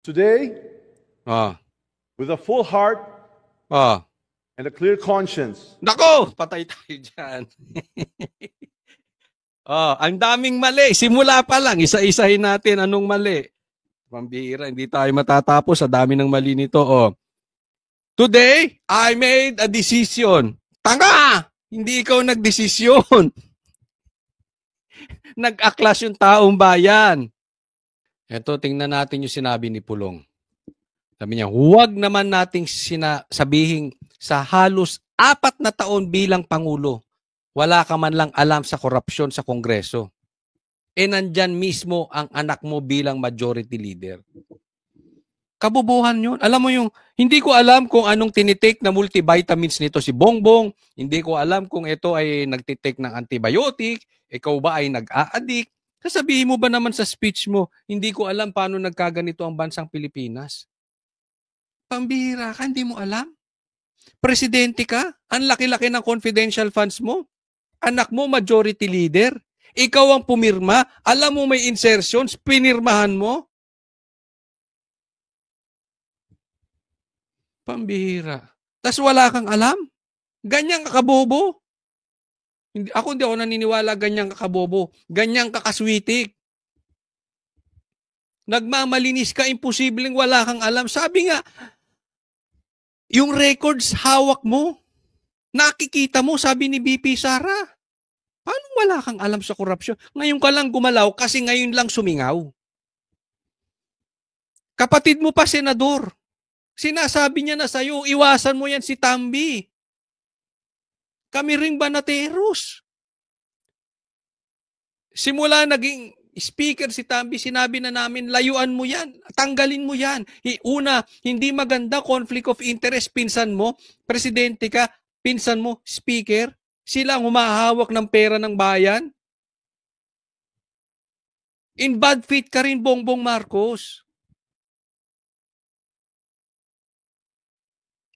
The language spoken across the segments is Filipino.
Today, Ah. with a full heart Ah. and a clear conscience, Nako, patay tayo dyan. Ang daming mali. Simula pa lang, isa-isahin natin anong mali. Pambihira, hindi tayo matatapos sa dami ng mali nito. Today, I made a decision. Tanga! Hindi ikaw nagdesisyon. Nag-aklas yung taong bayan. Ito, tingnan natin yung sinabi ni Pulong. Sabi niya, huwag naman nating sabihin sa halos 4 na taon bilang Pangulo, wala ka man lang alam sa korupsyon sa Kongreso. Nandyan mismo ang anak mo bilang majority leader. Kabubuhan yun. Alam mo yung, hindi ko alam kung anong tinitake na multivitamins nito si Bongbong. Hindi ko alam kung ito ay nagtitake ng antibiotic. Ikaw ba ay nag-a-addict? Sasabihin mo ba naman sa speech mo, hindi ko alam paano nagkaganito ang bansang Pilipinas? Pambihira ka, hindi mo alam? Presidente ka? Ang laki-laki ng confidential funds mo? Anak mo, majority leader? Ikaw ang pumirma? Alam mo may insertions? Pinirmahan mo? Pambihira. Tas wala kang alam? Ganyan kakabobo? Hindi ako naniniwala ganyan kakabobo. Ganyan kakaswitik. Nagmamalinis ka, imposibleng wala kang alam. Sabi nga, yung records hawak mo. Nakikita mo, sabi ni BP Sara. Paano wala kang alam sa korupsyon? Ngayon ka lang gumalaw kasi ngayon lang sumingaw. Kapatid mo pa, senador. Sinasabi niya na sa'yo, iwasan mo yan si Tambi. Kami ring banateros. Simula naging speaker si Tambi, sinabi na namin, layuan mo yan, tanggalin mo yan. Una, hindi maganda, conflict of interest, pinsan mo, presidente ka, pinsan mo, speaker, sila ang humahawak ng pera ng bayan. In bad faith ka rin, Bongbong Marcos.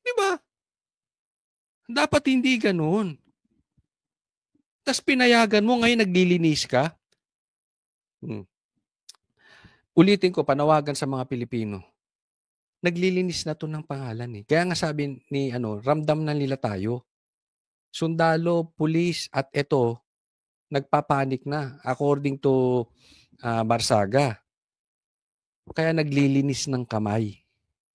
Diba? Dapat hindi ganun. Tapos pinayagan mo, ngayon naglilinis ka. Ulitin ko, panawagan sa mga Pilipino. Naglilinis na to ng pangalan eh. Kaya nga sabi ni ramdam na nila tayo. Sundalo, pulis at ito, nagpapanik na according to Barsaga. Kaya naglilinis ng kamay.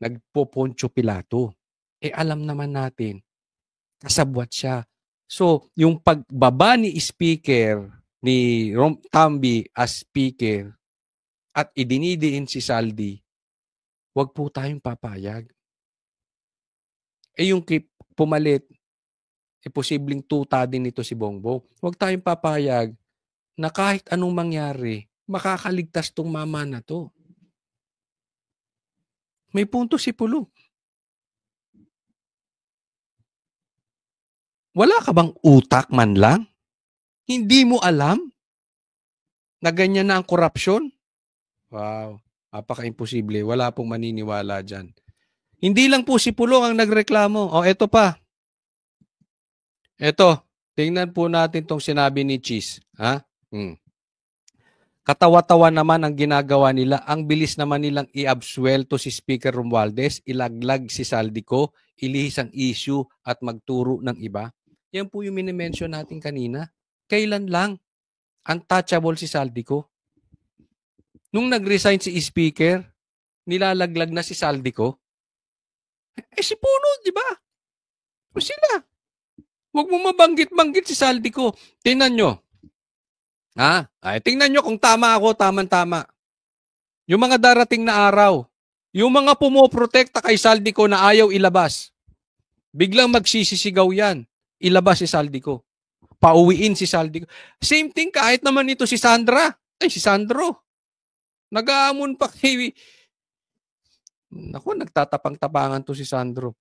Nagpo-Poncio Pilato. Alam naman natin, kasabwat siya. So, yung pagbaba ni Speaker, ni Tambi as Speaker, at idinidiin si Saldi, wag po tayong papayag. Yung pumalit, posibleng tuta din ito si Bongbong. Wag tayong papayag na kahit anong mangyari, makakaligtas tong mama na to. May punto si Pulong. Wala ka bang utak man lang? Hindi mo alam na ganyan na ang korupsyon? Wow, napaka-imposible. Wala pong maniniwala dyan. Hindi lang po si Pulong ang nagreklamo. Eto pa. Eto, tingnan po natin tong sinabi ni Cheese. Katawa-tawa naman ang ginagawa nila. Ang bilis naman nilang i-absuelto si Speaker Romualdez, ilaglag si Saldico, ilihis ang issue at magturo ng iba. Yan po yung minimension natin kanina. Kailan lang untouchable si Saldico? Nung nag-resign si Speaker, nilalaglag na si Saldico. Si Puno, di ba? O sila. Huwag mo mabanggit-banggit si Saldico. Tingnan nyo. Tingnan nyo kung tama ako, tama-tama. Yung mga darating na araw, yung mga pumoprotekta kay Saldico na ayaw ilabas, biglang magsisisigaw yan. Ilabas si Saldico. Pauwiin si Saldico. Same thing kahit naman ito si Sandra. Si Sandro. Nag-aamon pa kay... Naku, nagtatapang-tapangan to si Sandro.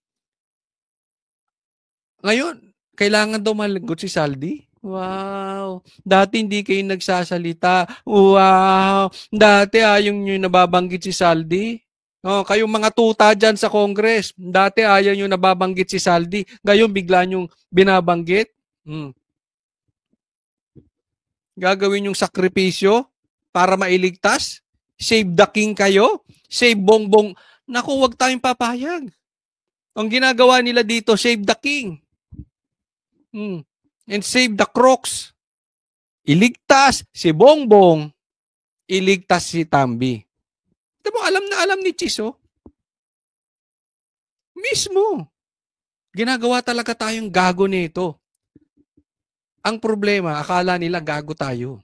Ngayon, kailangan daw malagot si Saldi? Wow. Dati hindi kayo nagsasalita. Wow. Dati ayaw nyo nababanggit si Saldi. Kayong mga tuta dyan sa Congress, dati ayaw nyo nababanggit si Saldi. Ngayon bigla nyong binabanggit. Gagawin yung sakripisyo para mailigtas. Save the king kayo? Save Bongbong. Naku, wag tayong papayag. Ang ginagawa nila dito, save the king. And save the crooks. Iligtas si Bongbong. Iligtas si Tambi. Ito mo, alam na alam ni Chiso. Mismo. Ginagawa talaga tayong gago nito. Ang problema, akala nila gago tayo.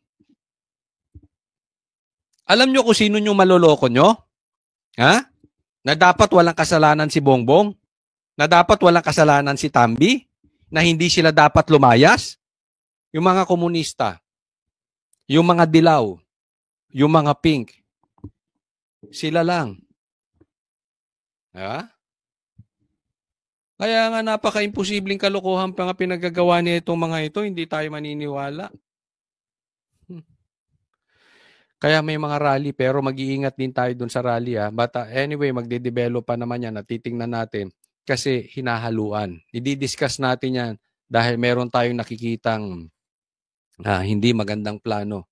Alam nyo kung sino yung maloloko nyo? Ha? Na dapat walang kasalanan si Bongbong? Na dapat walang kasalanan si Tambi? Na hindi sila dapat lumayas? Yung mga komunista, yung mga dilaw, yung mga pink, sila lang. Ha? Kaya nga napaka-imposibleng kalokohan pa nga pinagagawa niya itong mga ito, hindi tayo maniniwala. Kaya may mga rally, pero mag-iingat din tayo dun sa rally. But anyway, magde-develop pa naman yan, natitingnan natin. Kasi hinahaluan. I-discuss natin yan dahil meron tayong nakikitang hindi magandang plano.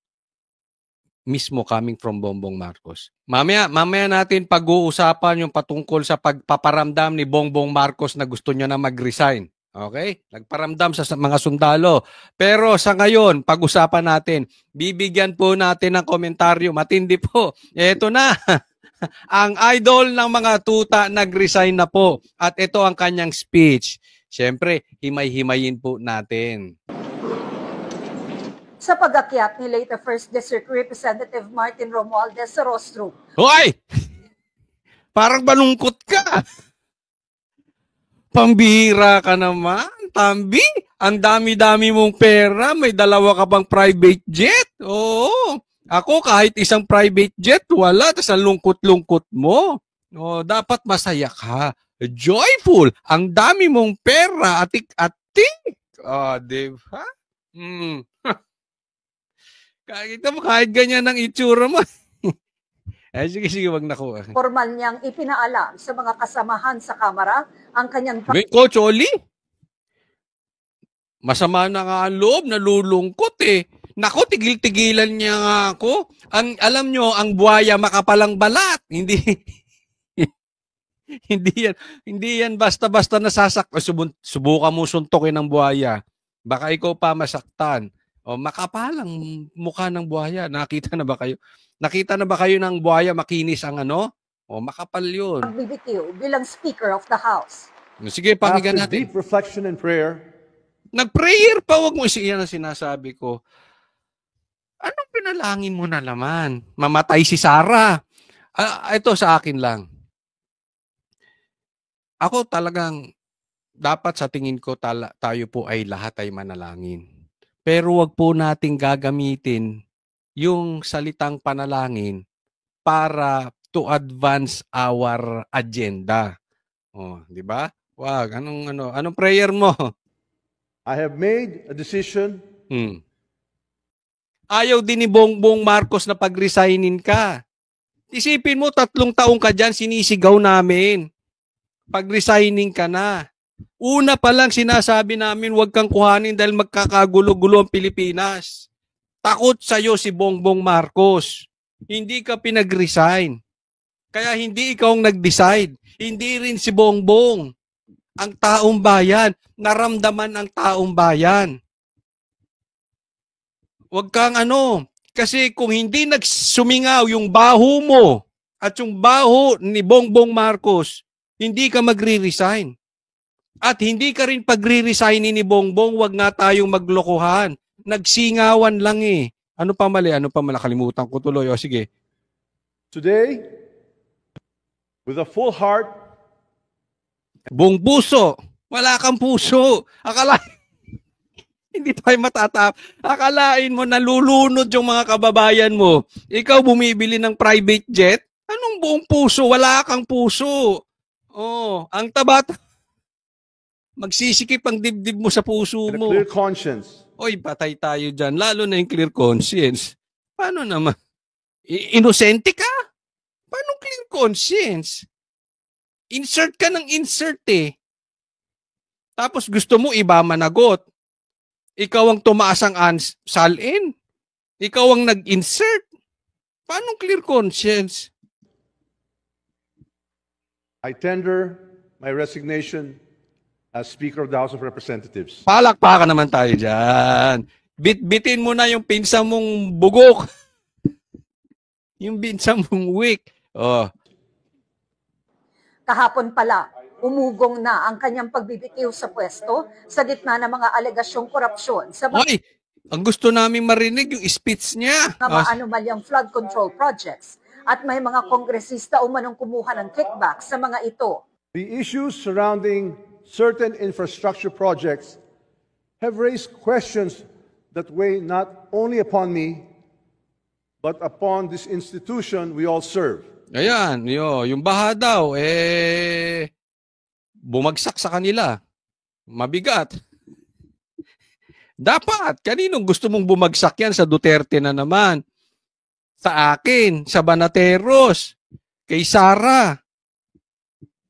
Mismo coming from Bongbong Marcos. Mamaya natin pag-uusapan yung patungkol sa pagpaparamdam ni Bongbong Marcos na gusto niya na mag-resign. Okay? Nagparamdam sa mga sundalo. Pero sa ngayon, pag-usapan natin, bibigyan po natin ng komentaryo. Matindi po. Eto na. Ang idol ng mga tuta nag-resign na po. At ito ang kanyang speech. Siyempre, himay-himayin po natin. Sa pag-akyat ni late First District Representative Martin Romualdez sa rostrum. Hoy! Parang balungkot ka. Pambihira ka naman, Tambi. Ang dami-dami mong pera, may dalawa ka bang private jet? Oo. Ako kahit isang private jet, wala. Tapos ang lungkot-lungkot mo. Dapat masaya ka. Joyful. Ang dami mong pera, atik-atik. Diba? Kita mo, kahit ganyan ang itsura mo. Sige, wag na ko. Formal niyang ipinaalam sa mga kasamahan sa Kamara ang kanyang... Coach Oli? Masama na nga ang loob, nalulungkot eh. Nako, tigil-tigilan niya nga ako. Alam nyo, ang buhaya makapalang balat. Hindi yan basta-basta nasasak. Subukan mo suntukin ng buhaya. Baka ikaw pa masaktan. Makapalang mukha ng buhaya. Nakita na ba kayo ng buhaya makinis ang ano? Makapal yun. Magbibitiw bilang Speaker of the House. Sige, pakinggan After natin. deep reflection and prayer, Nag-prayer pa, wag mo yan ang sinasabi ko. Anong pinalangin mo na naman? Mamatay si Sarah. Ito sa akin lang. Ako talagang dapat sa tingin ko tayo po ay lahat ay manalangin. Pero wag po nating gagamitin yung salitang panalangin para to advance our agenda. Di ba? Wag, anong prayer mo? I have made a decision Ayaw din ni Bongbong Marcos na pag-resignin ka. Isipin mo, 3 taong ka dyan, sinisigaw namin. Pag-resigning ka na. Una pa lang sinasabi namin, huwag kang kuhanin dahil magkakagulo-gulo ang Pilipinas. Takot sa'yo si Bongbong Marcos. Hindi ka pinag-resign. Kaya hindi ikaw ang nag-decide. Hindi rin si Bongbong. Ang taong bayan. Naramdaman ang taong bayan. Huwag kang kasi kung hindi nagsumingaw yung baho mo at yung baho ni Bongbong Marcos, hindi ka magre-resign. At hindi ka rin pagre-resign ni Bongbong, wag nga tayong maglokohan. Nagsingawan lang eh. Ano pa mali? Kalimutan ko tuloy. Sige. today with a full heart. Buong puso. Wala kang puso. Hindi tayo matatap. Akalain mo nalulunod yung mga kababayan mo. Ikaw bumibili ng private jet? Anong buong puso? Wala kang puso. Ang tabat. Magsisikip ang dibdib mo sa puso And a mo. clear conscience. Oy, patay tayo dyan. Lalo na yung clear conscience. Paano naman? Inosente ka? Paano clear conscience? Insert ka ng insert eh. Tapos gusto mo iba managot. Ikaw ang tumaas ang salin. Ikaw ang nag-insert. Paano clear conscience? I tender my resignation as Speaker of the House of Representatives. Palakpakan naman tayo dyan. Bitbitin mo na yung pinsa mong bugok. Yung pinsa mong weak. Oh. Kahapon pala, umugong na ang kanyang pagbibitiw sa pwesto sa gitna ng mga alegasyong korupsyon sa mga Oy, ang gusto namin marinig yung speech niya. anomalyang flood control projects at may mga kongresista umanong kumuha ng kickback sa mga ito. The issues surrounding certain infrastructure projects have raised questions that weigh not only upon me, but upon this institution we all serve. Ayan, yung baha daw, bumagsak sa kanila. Mabigat. Dapat, kaninong gusto mong bumagsak yan? Sa Duterte na naman. Sa akin, sa Banateros, kay Sara.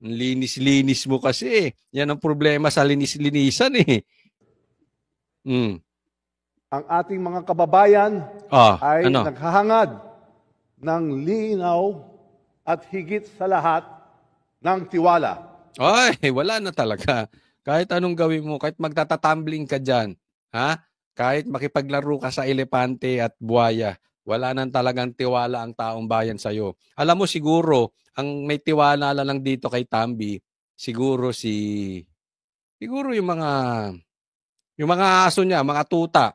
Linis-linis mo kasi. Yan ang problema sa linis-linisan eh. Ang ating mga kababayan ay naghahangad ng linaw at higit sa lahat ng tiwala. Ay, wala na talaga. Kahit anong gawin mo, kahit magtatatumbling ka dyan, kahit makipaglaro ka sa elepante at buhaya, wala nang talagang tiwala ang taong bayan sa'yo. Alam mo siguro, ang may tiwala lang dito kay Tambi, siguro yung mga aso niya, mga tuta.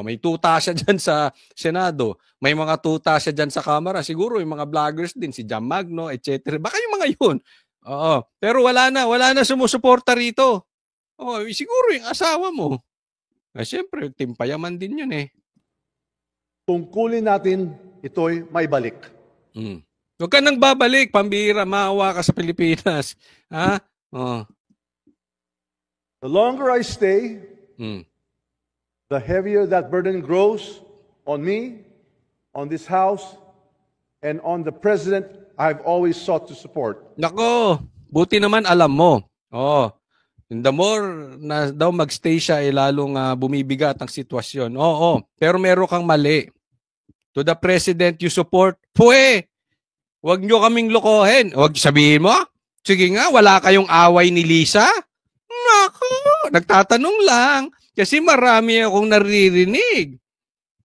May tuta siya dyan sa Senado. May mga tuta siya dyan sa Kamara. Siguro yung mga vloggers din, si Jam Magno, etc. Baka yung mga yun. Oo. Pero wala na sumusuporta rito. Siguro yung asawa mo. Siyempre, timpayaman din yun eh. Tungkulin natin ito'y may balik. Huwag ka nang babalik, pambira, maawa ka sa Pilipinas. The longer I stay, the heavier that burden grows on me, on this House, and on the President I've always sought to support. Nako, buti naman alam mo. The more na daw magstay siya, lalong bumibigat ang sitwasyon. Pero meron kang mali. To the President you support, huwag nyo kaming lokohin. Huwag sabihin mo, sige nga, wala kayong away ni Lisa? Nako, nagtatanong lang. Kasi marami akong naririnig.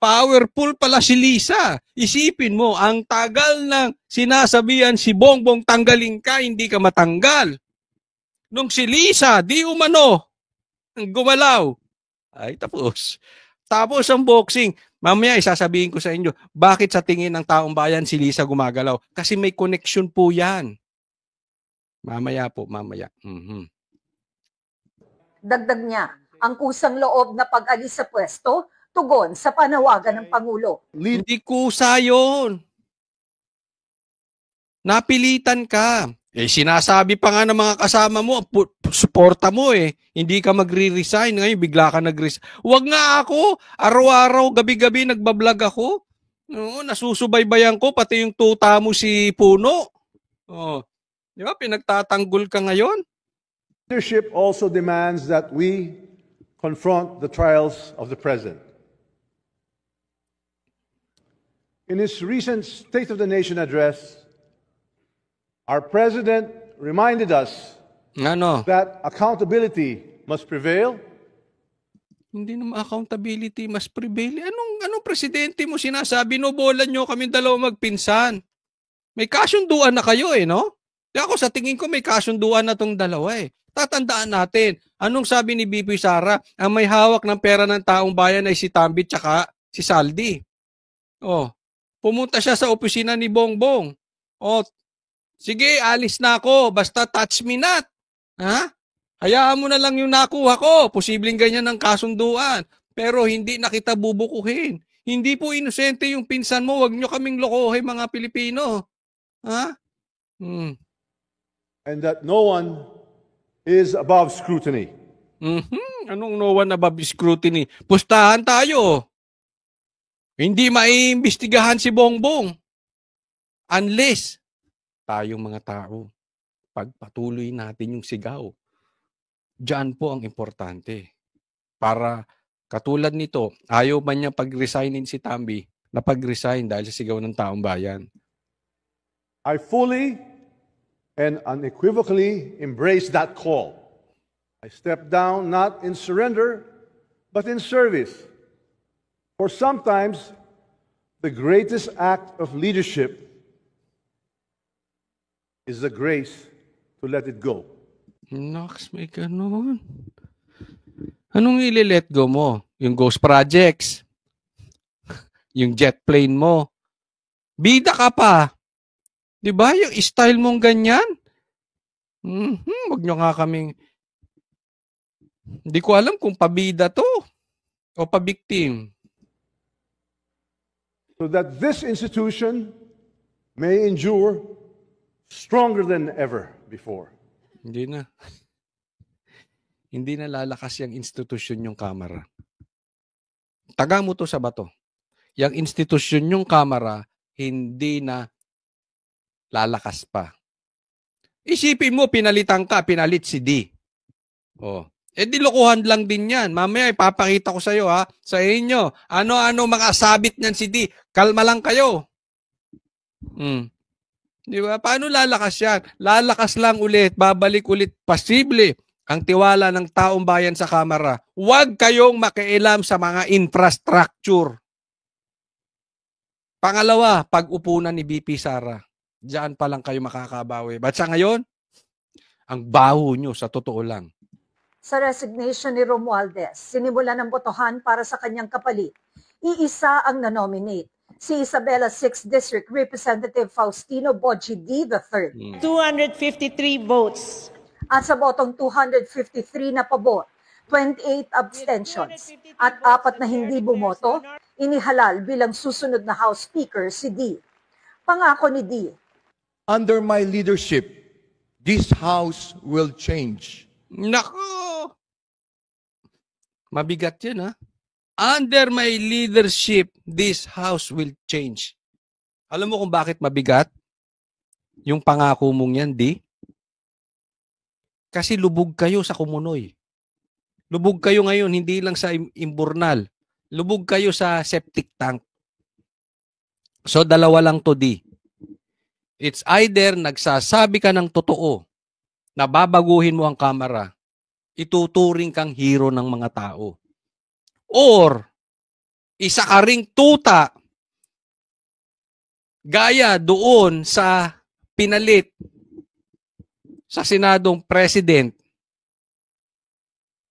Powerful pala si Lisa. Isipin mo, ang tagal ng sinasabihan si Bongbong tanggalin ka, hindi ka matanggal. Nung si Lisa, di umano, gumalaw. Ay, tapos. Tapos ang boxing. Mamaya isasabihin ko sa inyo, bakit sa tingin ng taong bayan si Lisa gumagalaw? Kasi may connection po yan. Mamaya po, mamaya. Dagdag niya, ang kusang loob na pag-alis sa pwesto, tugon sa panawagan ng Pangulo. Hindi kusa yun. Napilitan ka. Sinasabi pa nga ng mga kasama mo, suporta mo eh. Hindi ka magre-resign. Ngayon, bigla ka nag-resign. Huwag nga ako. Araw-araw, gabi-gabi, nagbablog ako. Nasusubaybayan ko, pati yung tuta mo si Puno. Di ba, pinagtatanggol ka ngayon? Leadership also demands that we confront the trials of the President. In his recent State of the Nation address, our President reminded us that accountability must prevail. Hindi naman accountability must prevail. Anong presidente mo sinasabi? Nobolan nyo kami dalawa magpinsan. May kasunduan na kayo no? Kaya ako sa tingin ko may kasunduan na tong dalawa Tatandaan natin. Anong sabi ni BP Sara? Ang may hawak ng pera ng taong bayan ay si Tambi tsaka si Saldi. Pumunta siya sa opisina ni Bongbong. Sige, alis na ako. Basta touch me not. Hayaan mo na lang yung nakuha ko. Posibleng ganyan ang kasunduan. Pero hindi na kita bubukuhin. Hindi po inosente yung pinsan mo. Huwag nyo kaming lokohin mga Pilipino. And that no one is above scrutiny. Anong no one above scrutiny? Pustahan tayo. Hindi maiimbestigahan si Bongbong. Unless tayong mga tao, pagpatuloy natin yung sigaw. Diyan po ang importante. Para katulad nito, ayaw man niya pag-resignin si Tambi, na pag-resign dahil sa sigaw ng taong bayan. I fully and unequivocally embrace that call. I step down not in surrender, but in service. For sometimes, the greatest act of leadership is the grace to let it go. Nox, may ganun. Anong ili-let go mo? Yung ghost projects? Yung jet plane mo? Bida ka pa. Diba? Yung style mong ganyan? Wag nyo nga kaming... Hindi ko alam kung pabida to o pabiktim. So that this institution may endure stronger than ever before. Hindi na. Hindi na lalakas yung institusyon yung Kamara. Taga mo to sa bato. Yung institusyon yung Kamara, hindi na lalakas pa. Isipin mo, pinalitan ka, pinalit si D. Oh. Eh di lokohan lang din yan. Mamaya ipapakita ko sa iyo sa inyo. Ano-ano makasabit niyan si D. Kalma lang kayo. Di ba? Paano lalakas yan? Lalakas lang ulit, babalik ulit, posible ang tiwala ng taong bayan sa Kamara. Huwag kayong makialam sa mga infrastructure. Pangalawa, pag-upunan ni BP Sara. Diyan pa lang kayo makakabawi. Ba't sa ngayon? Ang baho nyo, sa totoo lang. Sa resignation ni Romualdez, sinimulan ng botohan para sa kanyang kapalit. Iisa ang nanominate, si Isabela 6th District Representative Faustino Boji D. III. 253 votes. At sa botong 253 na pabor, 28 abstentions, at 4 na hindi bumoto, inihalal bilang susunod na House Speaker si D. Pangako ni D. Under my leadership, this House will change. Nako! Mabigat yun, Under my leadership, this house will change. Alam mo kung bakit mabigat? Yung pangako mong yan, di? Kasi lubog kayo sa Kumunoy. Lubog kayo ngayon, hindi lang sa Imburnal. Lubog kayo sa septic tank. So, dalawa lang to, di. It's either nagsasabi ka ng totoo na babaguhin mo ang Kamara, ituturing kang hero ng mga tao. Or, isa ka ring tuta, gaya doon sa pinalit sa Senadong President.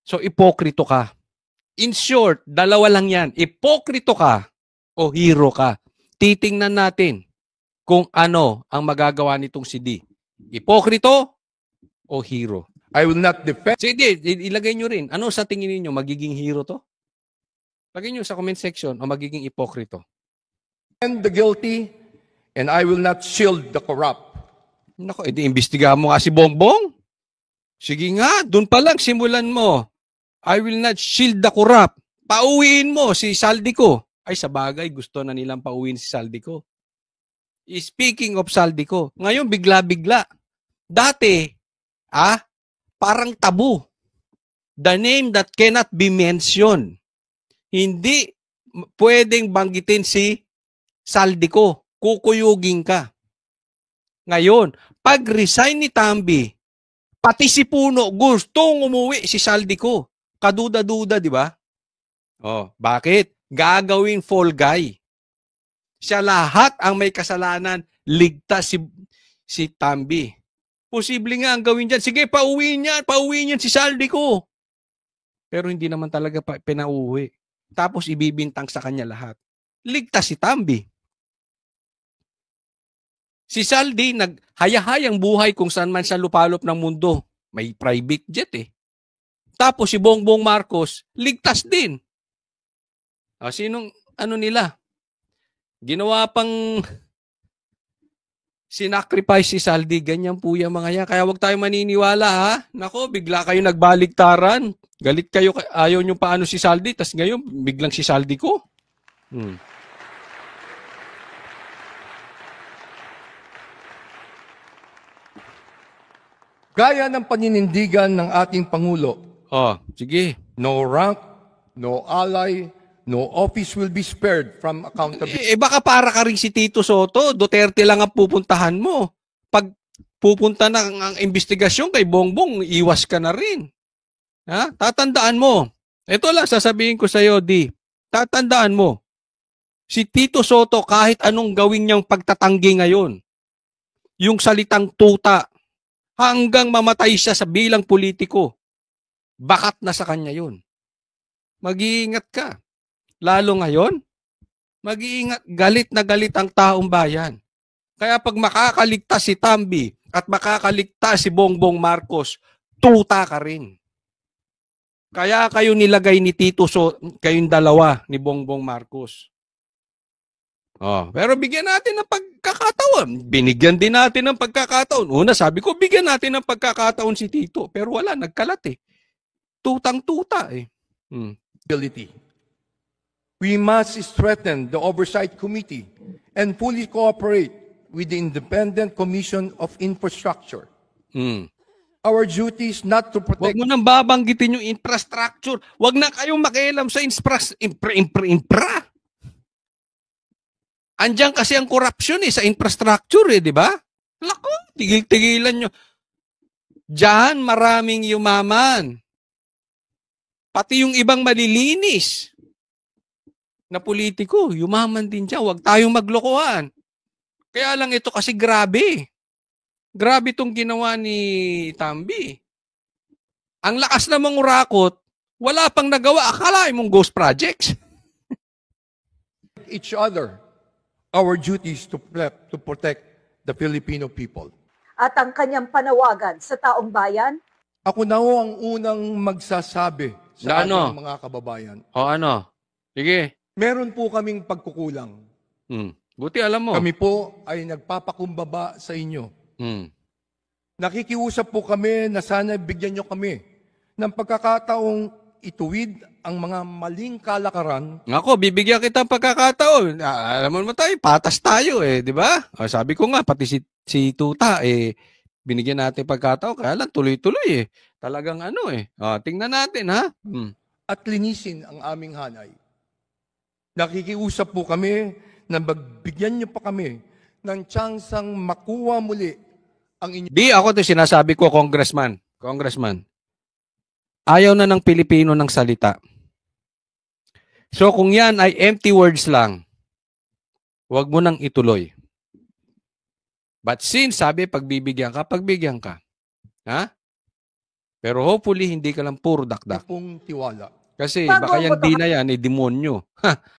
So, ipokrito ka. In short, dalawa lang yan. Ipokrito ka o hero ka. Titingnan natin kung ano ang magagawa nitong si D. Ipokrito o hero. I will not defend. Sige, ilagay nyo rin. Ano sa tingin niyo magiging hero to? Lagay nyo sa comment section o magiging ipokrito. The guilty, and I will not shield the corrupt. Nako, edi imbestigahan mo nga si Bongbong. Sige nga, dun pa lang simulan mo. I will not shield the corrupt. Pauwiin mo si Saldico. Ay, sa bagay, gusto na nilang pauwiin si Saldico. Speaking of Saldico, ngayon bigla-bigla. Dati, parang tabu. The name that cannot be mentioned. Hindi pwedeng banggitin si Saldico. Kukuyugin ka. Ngayon, pag-resign ni Tambi, pati si Puno gustong umuwi si Saldico. Kaduda-duda, di ba? Oh, bakit? Gagawing fall guy. Siya lahat ang may kasalanan, ligtas si Tambi. Posible nga ang gawin dyan. Sige, pauwiin niyan si Saldico. Pero hindi naman talaga pinauwi. Tapos ibibintang sa kanya lahat. Ligtas si Tambi. Si Saldi, naghayahayang buhay kung saan man sa lupalop ng mundo. May private jet Tapos si Bongbong Marcos, ligtas din. Sinong, nila? Ginawa pang sinacrifice si Saldi. Ganyan po yung mga yan. Kaya huwag tayo maniniwala, Nako, bigla kayo nagbaligtaran. Galit kayo, ayaw nyo paano si Saldi, tas ngayon, biglang si Saldi ko. Gaya ng paninindigan ng ating Pangulo, Sige. no rank, no ally, no office will be spared from accountability. Baka para ka rin si Tito Soto, Duterte lang ang pupuntahan mo. Pag pupunta na ang investigasyon kay Bongbong, iwas ka na rin. Ha? Tatandaan mo. Ito lang sasabihin ko sa iyo, Di. Tatandaan mo. Si Tito Soto, kahit anong gawin niyang pagtatanggi ngayon, yung salitang tuta, hanggang mamatay siya sa bilang politiko, bakat na sa kanya yun. Mag-iingat ka. Lalo ngayon, mag-iingat, galit na galit ang taong bayan. Kaya pag makakaligtas si Tambi at makakaligtas si Bongbong Marcos, tuta ka rin. Kaya kayo nilagay ni Tito kayong dalawa ni Bongbong Marcos. Pero bigyan natin ng pagkakataon. Binigyan din natin ng pagkakataon. Una, sabi ko, bigyan natin ng pagkakataon si Tito. Pero wala, nagkalat eh. Tutang-tuta eh. We must strengthen the Oversight Committee and fully cooperate with the Independent Commission of Infrastructure. Our duty is not to protect... Huwag mo nang babanggitin yung infrastructure. Huwag na kayong makialam sa infra. Andiyan kasi ang korupsyon sa infrastructure di ba? Lako, tigil-tigilan nyo. Diyan maraming yumaman. Pati yung ibang malilinis na politiko, yumaman din dyan. Huwag tayong maglokohan. Kaya lang ito kasi grabe. Grabe itong ginawa ni Tambi. Ang lakas na mangurakot, wala pang nagawa. Akalain mong ghost projects. Each other. Our duty is to protect the Filipino people. At ang kanyang panawagan sa taong bayan? Ako na ho ang unang magsasabi sa ating mga kababayan. Ano? Sige. Meron po kaming pagkukulang. Buti alam mo. Kami po ay nagpapakumbaba sa inyo. Nakikiusap po kami na sana bigyan nyo kami ng pagkakataong ituwid ang mga maling kalakaran. Ako, bibigyan kita ng pagkakataon. Alam mo naman tayo, patas tayo di ba? Sabi ko nga, pati si Tuta, binigyan natin pagkataon, kaya lang tuloy-tuloy Talagang tingnan natin ha. At linisin ang aming hanay. Nakikiusap po kami na magbigyan nyo pa kami ng tsansang makuha muli ang inyong... Di, ako ito sinasabi ko, Congressman. Ayaw na ng Pilipino ng salita. So kung yan ay empty words lang, huwag mo nang ituloy. But since sabi, pagbibigyan ka. Ha? Pero hopefully, hindi ka lang puro dakdak. Pong tiwala. Kasi baka yan di na yan, demonyo.